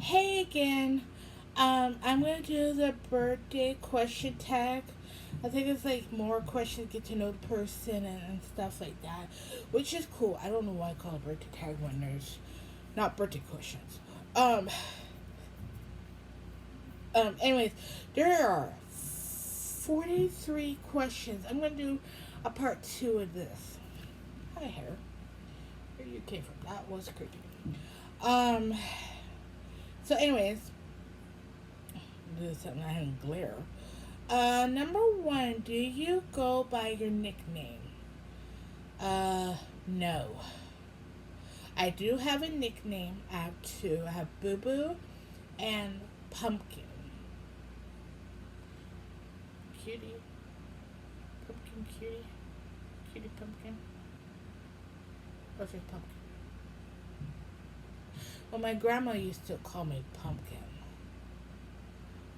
Hey again. I'm gonna do the birthday question tag. I think it's like more questions, get to know the person and stuff like that, which is cool. I don't know why I call it birthday tag when there's not birthday questions. Um, Anyways, there are 43 questions. I'm gonna do a part two of this. Hi, hair. Where you came from? That was creepy. Um, anyways, this is something I can glare. Number one, do you go by your nickname? No. I do have a nickname. I have two. I have Boo Boo and Pumpkin. Cutie. Pumpkin cutie. Cutie pumpkin. Or just pumpkin. Well, my grandma used to call me Pumpkin.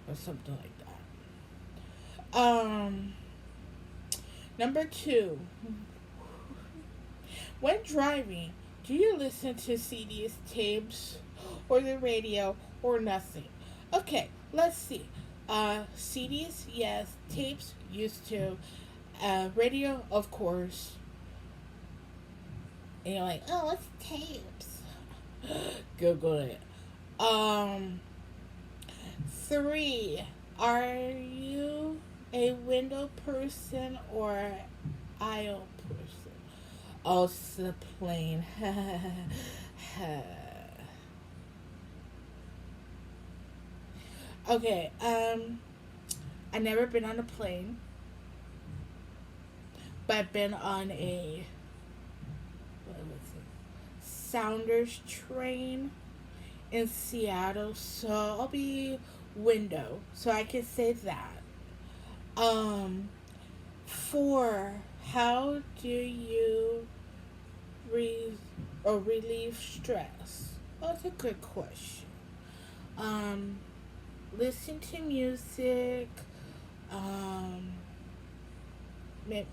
Or something like that. Number two. When driving, do you listen to CDs, tapes, or the radio, or nothing? Okay, let's see. CDs, yes. Tapes, used to. Radio, of course. And you're like, oh, what's tapes? Google it. Um, Three. Are you a window person or aisle person? Oh, it's the plane. Okay, I never been on a plane, but I've been on a what was it? Sounders train in Seattle, so I'll be window, so I can say that. Um, Four, how do you re- relieve stress? Well, that's a good question. Um, Listen to music, um,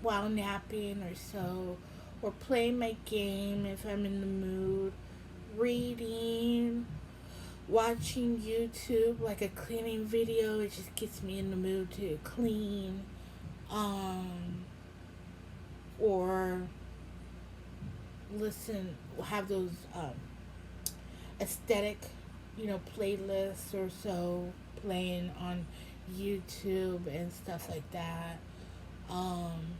while napping or so, or playing my game if I'm in the mood, reading, watching YouTube, like a cleaning video. It just gets me in the mood to clean, um, or listen, have those aesthetic, playlists or so playing on YouTube and stuff like that. Um,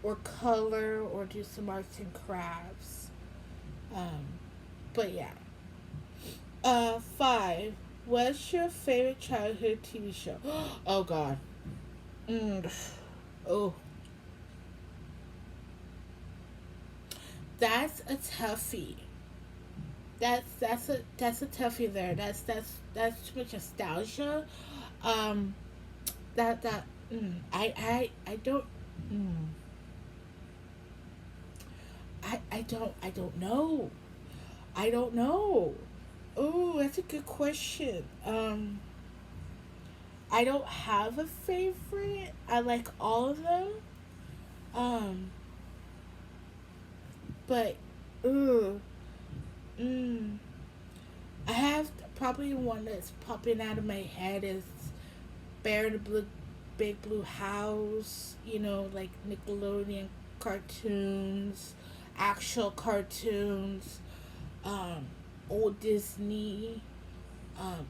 or color or do some arts and crafts. Um, but yeah. Five. What's your favorite childhood TV show? Oh God. Mm. Oh, that's a toughie. That's a toughie there. That's too much nostalgia. Um, that I don't. Mm, I don't know. I don't know. Oh, that's a good question. I don't have a favorite. I like all of them. Um, but, ooh, mm, I have probably one that's popping out of my head is Bear the Blue, Big Blue House. Like Nickelodeon cartoons, actual cartoons, um, old Disney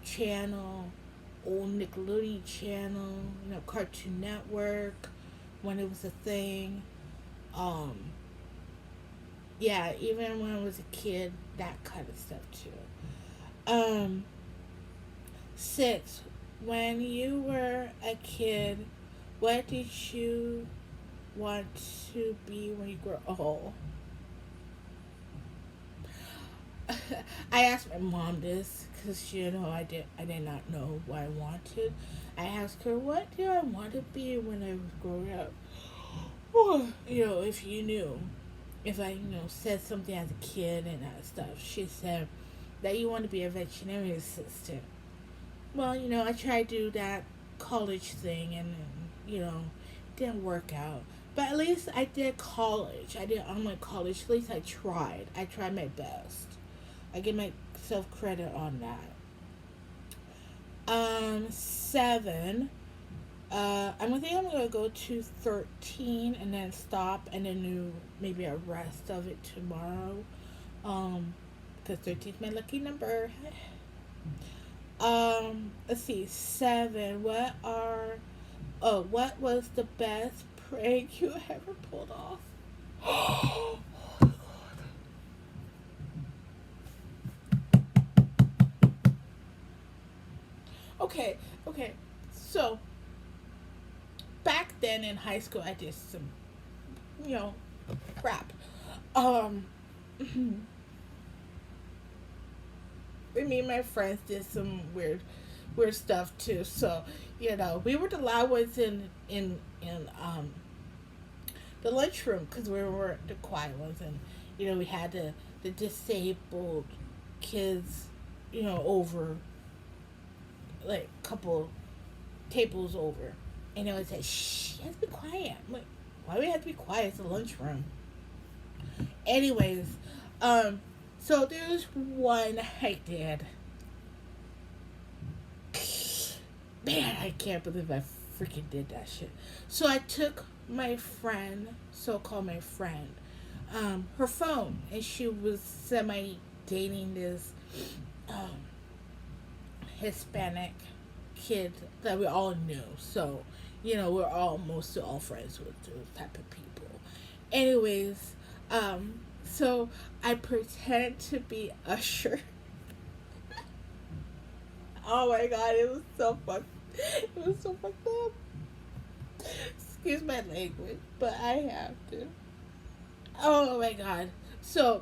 channel, old Nickelodeon channel, Cartoon Network when it was a thing. Um, yeah, even when I was a kid, that kind of stuff too. Six, when you were a kid, what did you want to be when you grew old? I asked my mom this because I did not know what I wanted. I asked her, "What do I want to be when I was growing up?" If you knew, if I said something as a kid and that stuff, she said that you want to be a veterinary assistant. Well, I tried to do that college thing and didn't work out. But at least I did college. I did online college. At least I tried. I tried my best. I give myself credit on that. Seven. I'm gonna go to 13 and then stop and then do maybe a rest of it tomorrow. Um, because 13 is my lucky number. Let's see. Seven. What was the best prank you ever pulled off? Okay, okay. So back then in high school, I did some, you know, crap. Um, me and my friends did some weird stuff too. So we were the loud ones in the lunchroom because we were the quiet ones, and we had the disabled kids, over like a couple tables over, and it was like, shh, you have to be quiet. I'm like, why do we have to be quiet? It's a lunchroom. Anyways, so there's one I did. Man, I can't believe I freaking did that shit. So I took my friend, so called my friend, her phone, and she was semi dating this um, Hispanic kid that we all knew. So, we're all mostly all friends with those type of people. Anyways, so I pretended to be Usher. Oh my god, it was so fucked. It was so fucked up. Excuse my language, but I have to. Oh my god. So,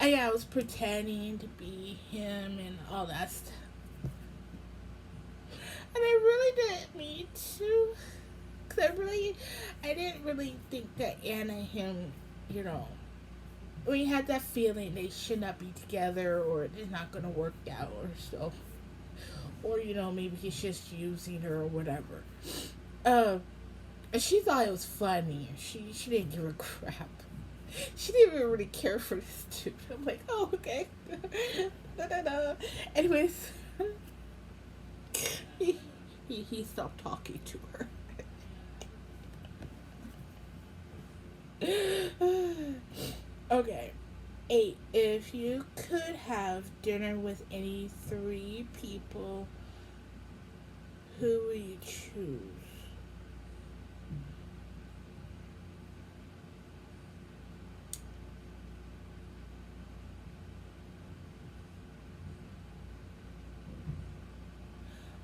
I was pretending to be him and all that stuff. And I really didn't mean to. Because I didn't really think that Anna and him, we had that feeling they should not be together or it's not going to work out or so. Or, maybe he's just using her or whatever. And she thought it was funny. She didn't give a crap. She didn't even really care for this dude. I'm like, oh, okay. Da, da, da. Anyways, he stopped talking to her. Okay. 8. If you could have dinner with any 3 people, who would you choose?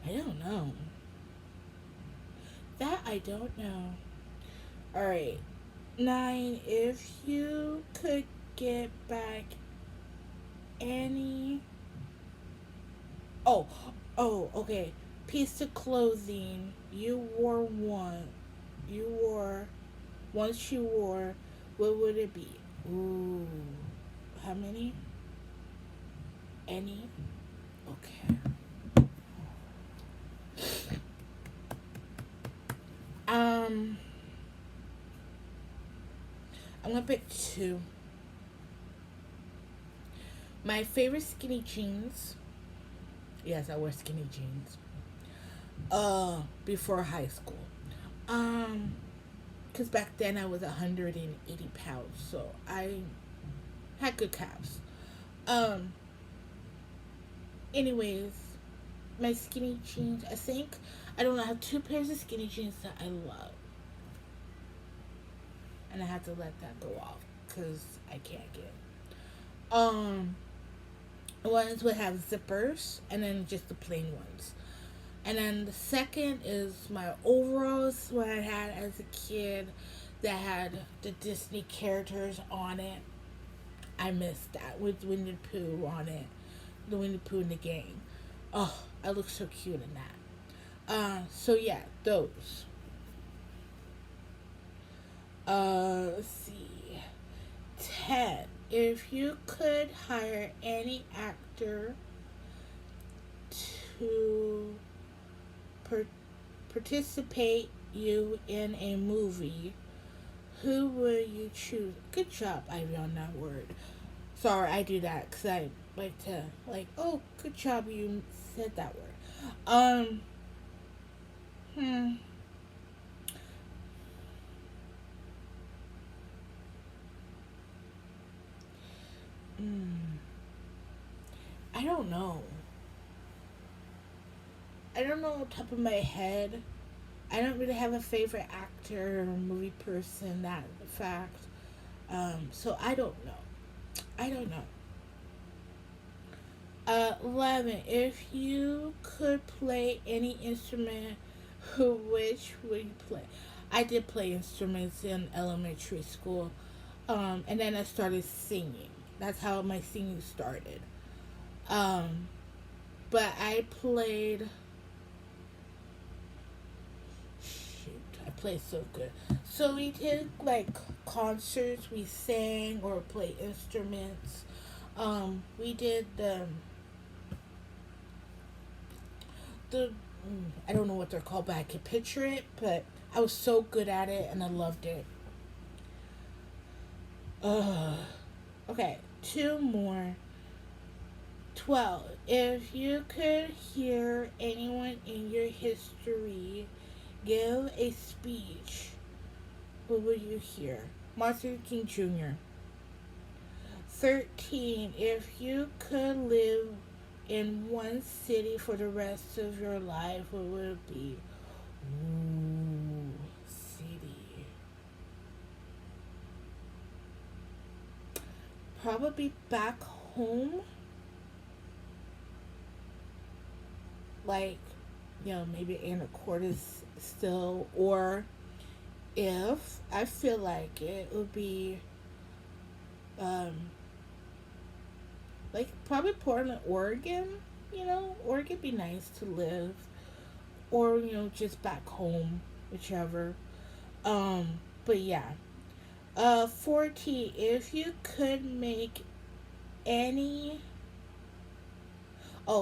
I don't know. That I don't know. Alright. 9. If you could get back any. Oh, okay. Piece of clothing you wore, once you wore, what would it be? Ooh. How many? Any? Okay. Um, I'm gonna pick 2. My favorite skinny jeans. Yes, I wear skinny jeans. Before high school. Um, because back then I was 180 pounds, so I had good calves. Um, anyways, my skinny jeans. I think I don't know. I have 2 pairs of skinny jeans that I love, and I had to let that go off because I can't get. Um, Ones would have zippers, and then just the plain ones. And then the second is my overalls, what I had as a kid that had the Disney characters on it. I missed that with Winnie the Pooh on it, the Winnie the Pooh in the gang. Oh, I look so cute in that. So yeah, those. Let's see. 10. If you could hire any actor to per- participate you in a movie, who would you choose? Good job, Ivy, on that word. Sorry, I do that because I like to, oh, good job, you said that word. Um, hmm. Mm, I don't know. I don't know top of my head. I don't really have a favorite actor or movie person, that fact. So I don't know. I don't know. 11. If you could play any instrument, which would you play? I did play instruments in elementary school. And then I started singing. That's how my singing started. Um, but I played. Shoot, I played so good. So we did like concerts. We sang or played instruments. We did the I don't know what they're called, but I could picture it. But I was so good at it, and I loved it. Ugh. Okay, two more. 12. If you could hear anyone in your history give a speech, who would you hear? Martin Luther King Jr. 13. If you could live in one city for the rest of your life, what would it be? Ooh, city. Probably back home. Like, maybe Anacortes still. Or if I feel like it would be, um, like probably Portland, Oregon. Oregon be nice to live. Or, just back home, whichever. But yeah. 14. If you could make any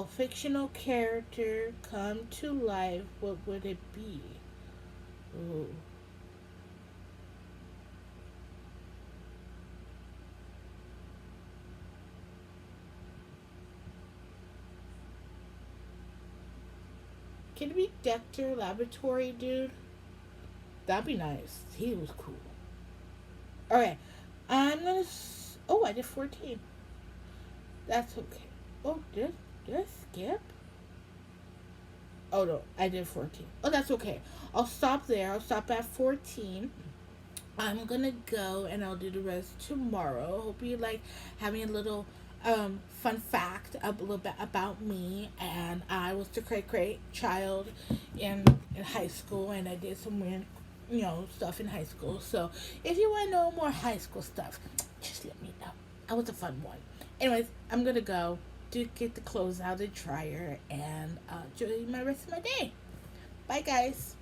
fictional character come to life, what would it be? Ooh. Can it be Dexter Laboratory, dude? That'd be nice. He was cool. Alright. Oh, I did 14. That's okay. Oh, did I skip? Oh, no. I did 14. Oh, that's okay. I'll stop there. I'll stop at 14. I'm gonna go and I'll do the rest tomorrow. Hope you like having a little fun fact a little bit about me. And I was the cray cray child in high school, and I did some weird stuff in high school. So if you want to know more high school stuff, just let me know. I was a fun one. Anyways, I'm gonna go to get the clothes out of the dryer and enjoy my rest of my day. Bye, guys.